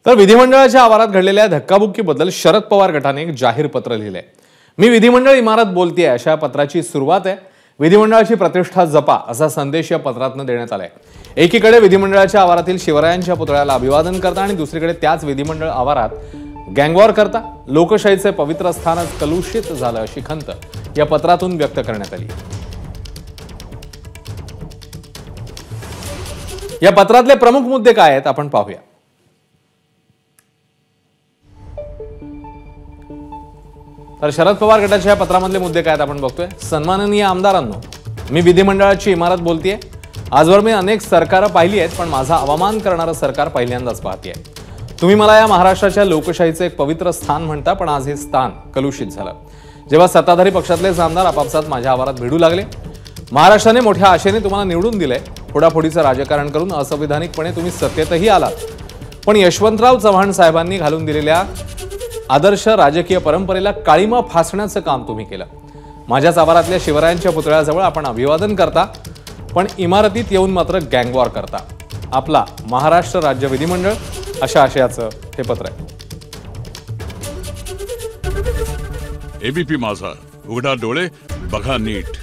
तर विधिमंडळाच्या आवारात घडलेल्या धक्काबुक्कीबद्दल शरद पवार गटाने एक जाहीर पत्र लिहिलंय। मी विधिमंडळ इमारत बोलतेय अशा पत्राची सुरुवात आहे। विधिमंडळाची प्रतिष्ठा जपा असा संदेश या पत्रातून देण्यात आलाय। एकीकडे विधिमंडळाच्या आवारातील शिवरायांच्या पुतळ्याला अभिवादन करता आणि दुसरीकडे त्याच विधिमंडळ आवारात गँगवॉर करता लोकशाहीचे पवित्र स्थानच कलुषित झालं अशी खंत या पत्रातून व्यक्त करण्यात आली। या पत्रातले प्रमुख मुद्दे काय आहेत आपण पाहूया। तर शरद पवार गटाच्या या पत्रामधले मुद्दे काय आहेत आपण बघतोय। सन्माननीय आमदारांनो, मी विधिमंडळाची इमारत बोलतेय। आजवर मी अनेक सरकार पाहिली आहेत, पण माझा अवमान करणारं सरकार पहिल्यांदाच पाहतेय। तुम्ही मला या महाराष्ट्राच्या लोकशाहीचे एक पवित्र स्थान म्हणता, पण आज हे स्थान कलुषित झालं। जेव्हा सत्ताधारी पक्षातलेच आमदार आपापसात माझ्या आवारात भिडू लागले। महाराष्ट्राने मोठ्या आशेने तुम्हाला निवडून दिले। फोडाफोडीचं राजकारण करून असंविधानिकपणे तुम्ही सत्तेतही आलात, पण यशवंतराव चव्हाण साहेबांनी घालून दिलेल्या आदर्श राजकीय परंपरेला काळीमा फासण्याचं काम तुम्ही केलं। माझ्याच आवारातल्या शिवरायांच्या पुतळ्याजवळ आपण अभिवादन करता, पण इमारतीत येऊन मात्र गँगवॉर करता। आपला महाराष्ट्र राज्य विधिमंडळ अशा आशयाचं हे पत्र आहे। एबीपी माझा, उघडा डोळे बघा नीट।